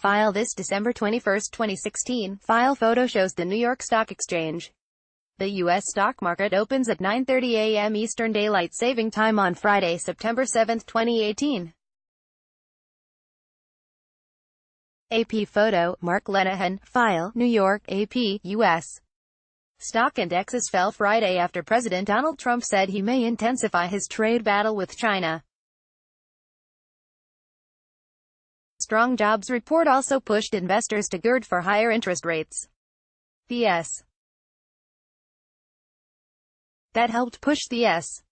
File this December 21, 2016. File photo shows the New York Stock Exchange. The U.S. stock market opens at 9:30 a.m. Eastern Daylight Saving Time on Friday, September 7, 2018. AP photo, Mark Lenehan. File, New York, AP, U.S. Stock indexes fell Friday after President Donald Trump said he may intensify his trade battle with China. Strong jobs report also pushed investors to gird for higher interest rates. P.S. That helped push the S.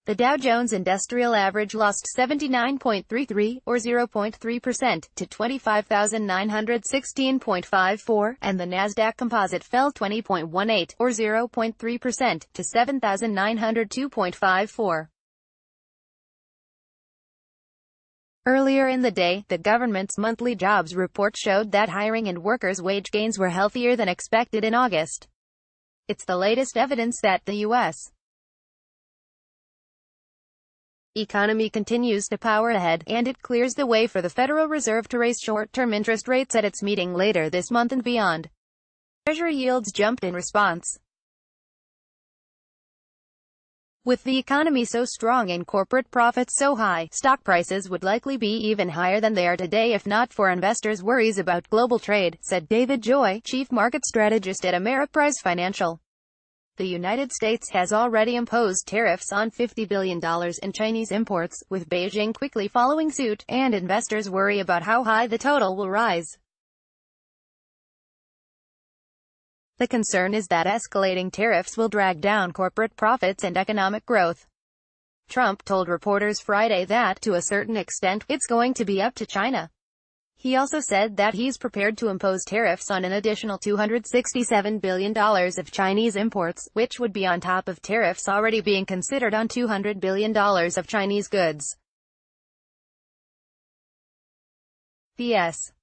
The Dow Jones Industrial Average lost 79.33, or 0.3%, to 25,916.54, and the Nasdaq Composite fell 20.18, or 0.3%, to 7,902.54. Earlier in the day, the government's monthly jobs report showed that hiring and workers' wage gains were healthier than expected in August. It's the latest evidence that the U.S. economy continues to power ahead, and it clears the way for the Federal Reserve to raise short-term interest rates at its meeting later this month and beyond. Treasury yields jumped in response. With the economy so strong and corporate profits so high, stock prices would likely be even higher than they are today if not for investors' worries about global trade, said David Joy, chief market strategist at Ameriprise Financial. The United States has already imposed tariffs on $50 billion in Chinese imports, with Beijing quickly following suit, and investors worry about how high the total will rise. The concern is that escalating tariffs will drag down corporate profits and economic growth. Trump told reporters Friday that, to a certain extent, it's going to be up to China. He also said that he's prepared to impose tariffs on an additional $267 billion of Chinese imports, which would be on top of tariffs already being considered on $200 billion of Chinese goods. P.S.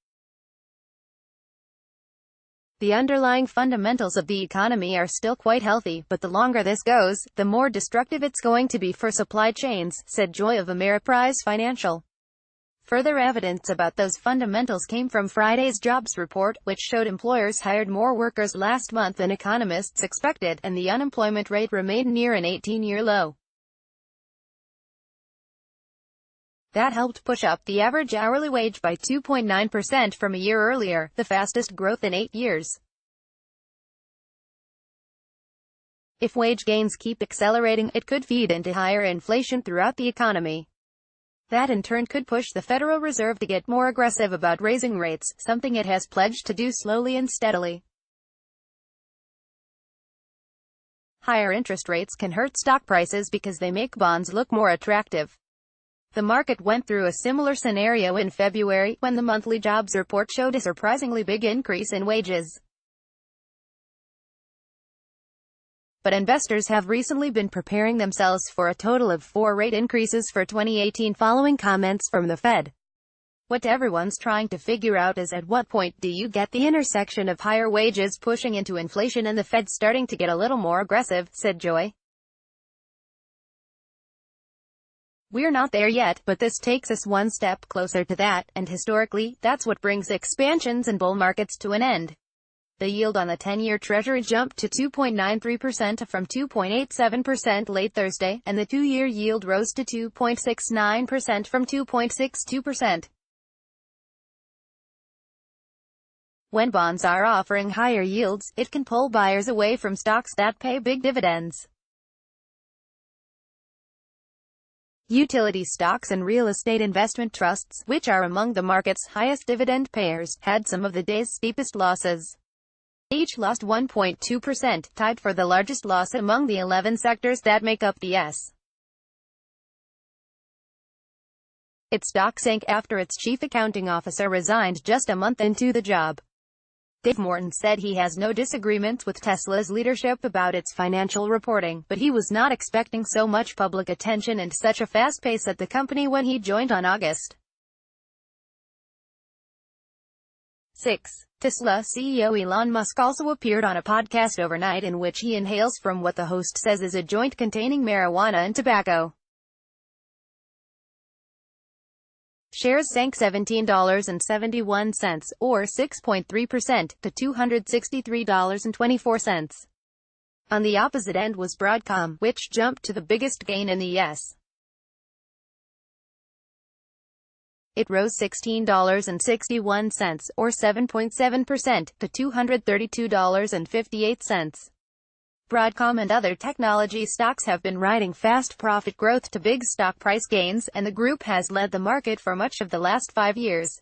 The underlying fundamentals of the economy are still quite healthy, but the longer this goes, the more destructive it's going to be for supply chains, said Joy of Ameriprise Financial. Further evidence about those fundamentals came from Friday's jobs report, which showed employers hired more workers last month than economists expected, and the unemployment rate remained near an 18-year low. That helped push up the average hourly wage by 2.9% from a year earlier, the fastest growth in 8 years. If wage gains keep accelerating, it could feed into higher inflation throughout the economy. That in turn could push the Federal Reserve to get more aggressive about raising rates, something it has pledged to do slowly and steadily. Higher interest rates can hurt stock prices because they make bonds look more attractive. The market went through a similar scenario in February, when the monthly jobs report showed a surprisingly big increase in wages. But investors have recently been preparing themselves for a total of 4 rate increases for 2018 following comments from the Fed. What everyone's trying to figure out is at what point do you get the intersection of higher wages pushing into inflation and the Fed starting to get a little more aggressive, said Joy. We're not there yet, but this takes us one step closer to that, and historically, that's what brings expansions and bull markets to an end. The yield on the 10-year Treasury jumped to 2.93% from 2.87% late Thursday, and the 2-year yield rose to 2.69% from 2.62%. When bonds are offering higher yields, it can pull buyers away from stocks that pay big dividends. Utility stocks and real estate investment trusts, which are among the market's highest dividend payers, had some of the day's steepest losses. Each lost 1.2%, tied for the largest loss among the 11 sectors that make up the S. Its stock sank after its chief accounting officer resigned just a month into the job. Dave Morton said he has no disagreements with Tesla's leadership about its financial reporting, but he was not expecting so much public attention and such a fast pace at the company when he joined on August 6. Tesla CEO Elon Musk also appeared on a podcast overnight in which he inhales from what the host says is a joint containing marijuana and tobacco. Shares sank $17.71, or 6.3%, to $263.24. On the opposite end was Broadcom, which jumped to the biggest gain in the U.S. It rose $16.61, or 7.7%, to $232.58. Broadcom and other technology stocks have been riding fast profit growth to big stock price gains, and the group has led the market for much of the last 5 years.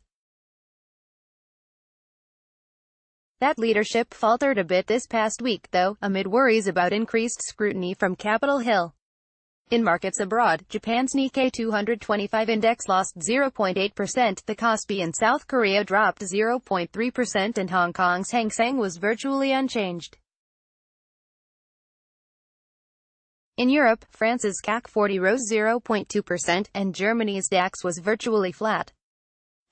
That leadership faltered a bit this past week, though, amid worries about increased scrutiny from Capitol Hill. In markets abroad, Japan's Nikkei 225 index lost 0.8%, the Kospi in South Korea dropped 0.3%, and Hong Kong's Hang Seng was virtually unchanged. In Europe, France's CAC 40 rose 0.2%, and Germany's DAX was virtually flat.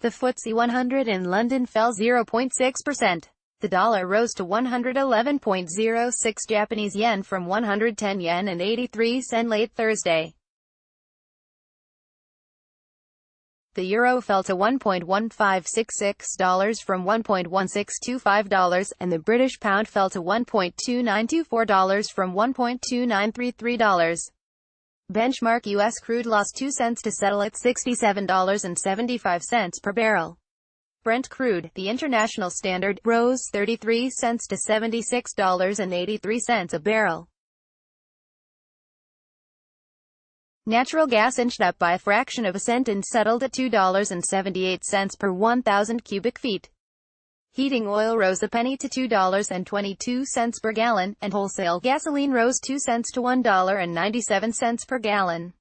The FTSE 100 in London fell 0.6%. The dollar rose to 111.06 Japanese yen from 110 yen and 83 cents late Thursday. The euro fell to $1.1566 from $1.1625, and the British pound fell to $1.2924 from $1.2933. Benchmark U.S. crude lost 2 cents to settle at $67.75 per barrel. Brent crude, the international standard, rose 33 cents to $76.83 a barrel. Natural gas inched up by a fraction of a cent and settled at $2.78 per 1,000 cubic feet. Heating oil rose a penny to $2.22 per gallon, and wholesale gasoline rose 2 cents to $1.97 per gallon.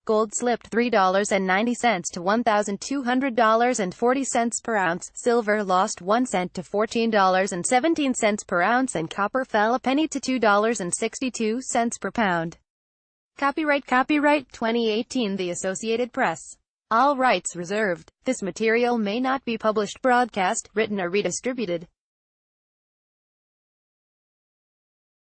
Gold slipped $3.90 to $1,200.40 per ounce, silver lost 1 cent to $14.17 per ounce, and copper fell a penny to $2.62 per pound. Copyright 2018 The Associated Press. All rights reserved. This material may not be published, broadcast, written or redistributed.